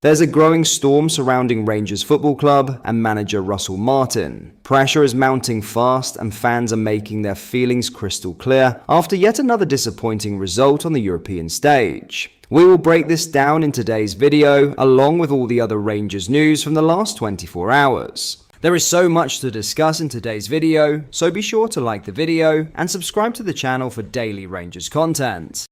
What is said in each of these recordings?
There's a growing storm surrounding Rangers Football Club and manager Russell Martin. Pressure is mounting fast and fans are making their feelings crystal clear after yet another disappointing result on the European stage. We will break this down in today's video, along with all the other Rangers news from the last 24 hours. There is so much to discuss in today's video, so be sure to like the video and subscribe to the channel for daily Rangers content.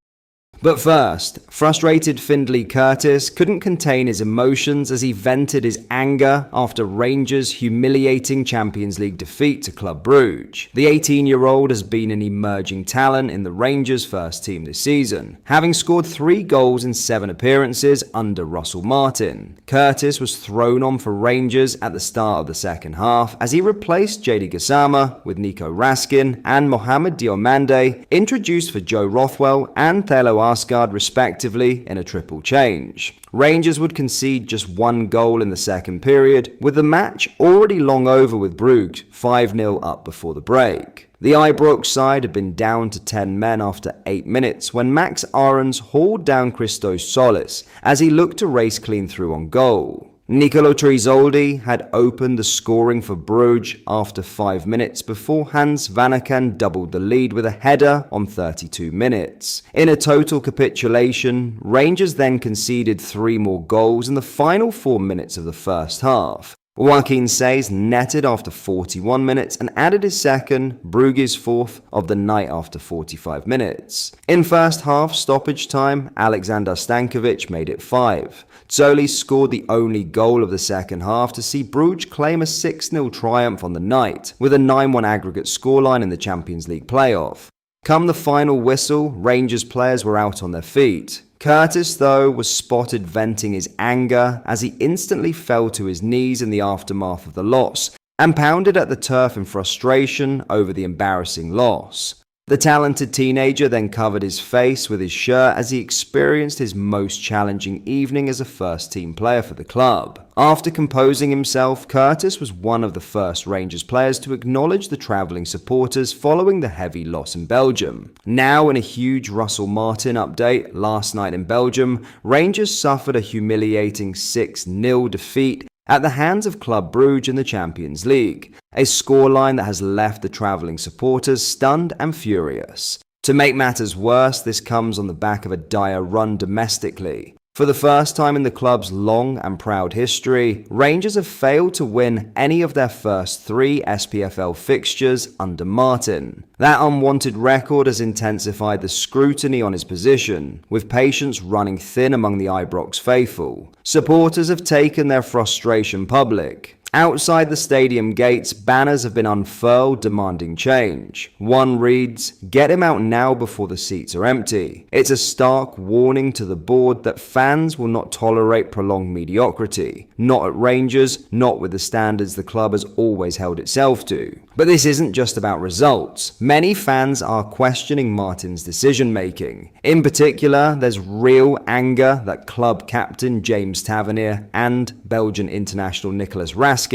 But first, frustrated Findlay Curtis couldn't contain his emotions as he vented his anger after Rangers' humiliating Champions League defeat to Club Brugge. The 18-year-old has been an emerging talent in the Rangers' first team this season, having scored 3 goals in 7 appearances under Russell Martin. Curtis was thrown on for Rangers at the start of the second half as he replaced JD Gassama with Nico Raskin and Mohamed Diomande, introduced for Joe Rothwell and Thelo Arsgaard respectively in a triple change. Rangers would concede just 1 goal in the second period, with the match already long over with Brugge 5-0 up before the break. The Ibrox side had been down to 10 men after 8 minutes when Max Aarons hauled down Christos Solis as he looked to race clean through on goal. Nicolo Trizoldi had opened the scoring for Brugge after 5 minutes before Hans Vanaken doubled the lead with a header on 32 minutes. In a total capitulation, Rangers then conceded 3 more goals in the final 4 minutes of the first half. Joaquin Seys netted after 41 minutes and added his second, Brugge's fourth, of the night after 45 minutes. In first half stoppage time, Alexander Stankovic made it 5. Zoli scored the only goal of the second half to see Brugge claim a 6-0 triumph on the night, with a 9-1 aggregate scoreline in the Champions League playoff. Come the final whistle, Rangers players were out on their feet. Curtis, though, was spotted venting his anger as he instantly fell to his knees in the aftermath of the loss and pounded at the turf in frustration over the embarrassing loss. The talented teenager then covered his face with his shirt as he experienced his most challenging evening as a first-team player for the club. After composing himself, Curtis was one of the first Rangers players to acknowledge the travelling supporters following the heavy loss in Belgium. Now, in a huge Russell Martin update, last night in Belgium, Rangers suffered a humiliating 6-0 defeat at the hands of Club Brugge in the Champions League, a scoreline that has left the travelling supporters stunned and furious. To make matters worse, this comes on the back of a dire run domestically. For the first time in the club's long and proud history, Rangers have failed to win any of their first 3 SPFL fixtures under Martin. That unwanted record has intensified the scrutiny on his position, with patience running thin among the Ibrox faithful. Supporters have taken their frustration public. Outside the stadium gates, banners have been unfurled demanding change. One reads, "Get him out now before the seats are empty." It's a stark warning to the board that fans will not tolerate prolonged mediocrity. Not at Rangers, not with the standards the club has always held itself to. But this isn't just about results. Many fans are questioning Martin's decision-making. In particular, there's real anger that club captain James Tavernier and Belgian international Nicolas Raskin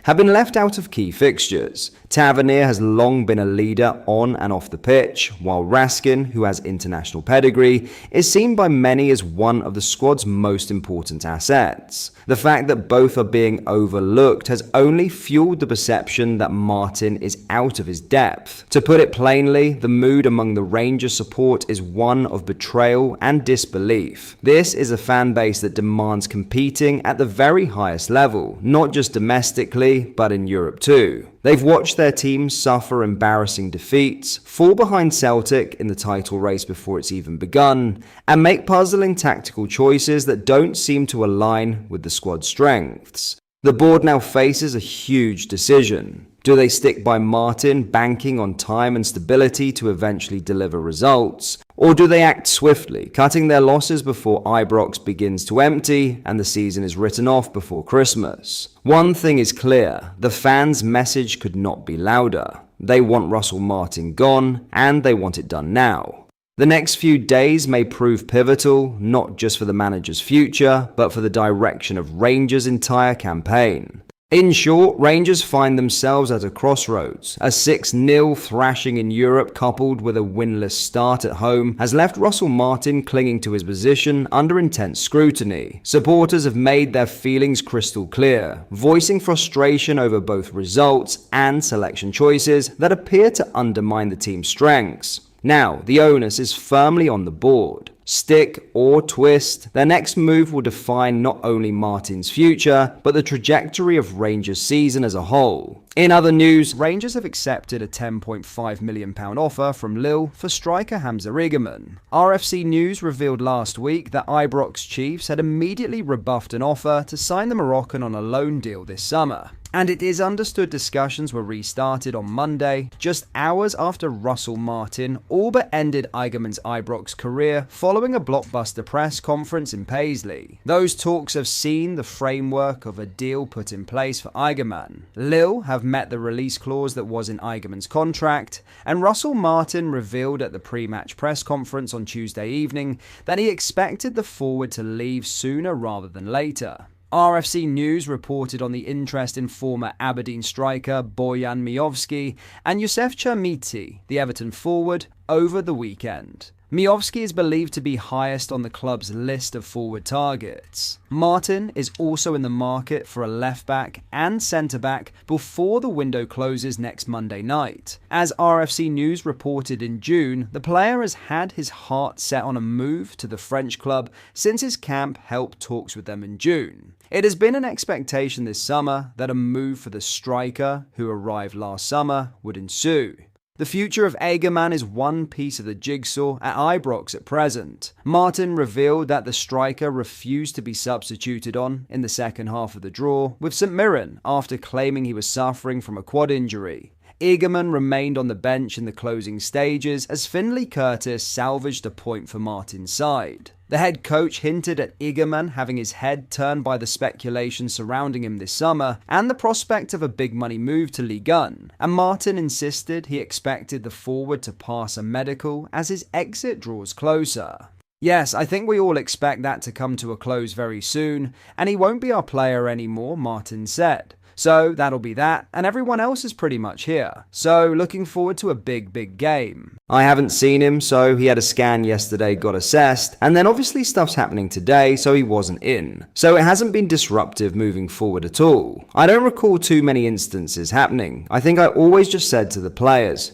have been left out of key fixtures. Tavernier has long been a leader on and off the pitch, while Raskin, who has international pedigree, is seen by many as one of the squad's most important assets. The fact that both are being overlooked has only fueled the perception that Martin is out of his depth. To put it plainly, the mood among the Rangers support is one of betrayal and disbelief. This is a fan base that demands competing at the very highest level, not just domestically, but in Europe too. They've watched their teams suffer embarrassing defeats, fall behind Celtic in the title race before it's even begun, and make puzzling tactical choices that don't seem to align with the squad's strengths. The board now faces a huge decision. Do they stick by Martin, banking on time and stability to eventually deliver results? Or do they act swiftly, cutting their losses before Ibrox begins to empty and the season is written off before Christmas? One thing is clear, the fans' message could not be louder. They want Russell Martin gone, and they want it done now. The next few days may prove pivotal, not just for the manager's future, but for the direction of Rangers' entire campaign. In short, Rangers find themselves at a crossroads. A 6-0 thrashing in Europe coupled with a winless start at home has left Russell Martin clinging to his position under intense scrutiny. Supporters have made their feelings crystal clear, voicing frustration over both results and selection choices that appear to undermine the team's strengths. Now, the onus is firmly on the board. Stick or twist, their next move will define not only Martin's future, but the trajectory of Rangers' season as a whole. In other news, Rangers have accepted a £10.5 million offer from Lille for striker Hamza Rigaman. RFC News revealed last week that Ibrox Chiefs had immediately rebuffed an offer to sign the Moroccan on a loan deal this summer. And it is understood discussions were restarted on Monday, just hours after Russell Martin all but ended Eigerman's Ibrox career following a blockbuster press conference in Paisley. Those talks have seen the framework of a deal put in place for Eigerman. Lille have met the release clause that was in Eigerman's contract, and Russell Martin revealed at the pre-match press conference on Tuesday evening that he expected the forward to leave sooner rather than later. RFC News reported on the interest in former Aberdeen striker Bojan Miovski and Youssef Chermiti, the Everton forward, over the weekend. Miovski is believed to be highest on the club's list of forward targets. Martin is also in the market for a left-back and centre-back before the window closes next Monday night. As RFC News reported in June, the player has had his heart set on a move to the French club since his camp helped talks with them in June. It has been an expectation this summer that a move for the striker, who arrived last summer, would ensue. The future of Eigerman is one piece of the jigsaw at Ibrox at present. Martin revealed that the striker refused to be substituted on in the second half of the draw with St Mirren after claiming he was suffering from a quad injury. Eigerman remained on the bench in the closing stages as Finlay Curtis salvaged a point for Martin's side. The head coach hinted at Eigerman having his head turned by the speculation surrounding him this summer and the prospect of a big money move to Ligue 1, and Martin insisted he expected the forward to pass a medical as his exit draws closer. Yes, I think we all expect that to come to a close very soon, and he won't be our player anymore, Martin said. So that'll be that, and everyone else is pretty much here. So looking forward to a big game. I haven't seen him, so he had a scan yesterday, got assessed, and then obviously stuff's happening today, so he wasn't in. So it hasn't been disruptive moving forward at all. I don't recall too many instances happening. I think I always just said to the players,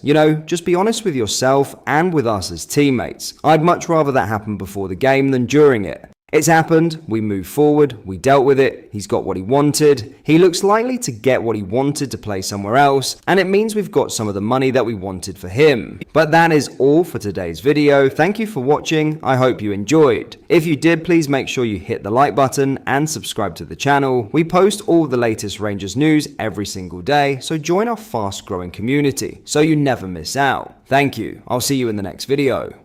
just be honest with yourself and with us as teammates. I'd much rather that happen before the game than during it. It's happened, we moved forward, we dealt with it, he's got what he wanted, he looks likely to get what he wanted to play somewhere else, and it means we've got some of the money that we wanted for him. But that is all for today's video. Thank you for watching, I hope you enjoyed. If you did, please make sure you hit the like button and subscribe to the channel. We post all the latest Rangers news every single day, so join our fast growing community so you never miss out. Thank you, I'll see you in the next video.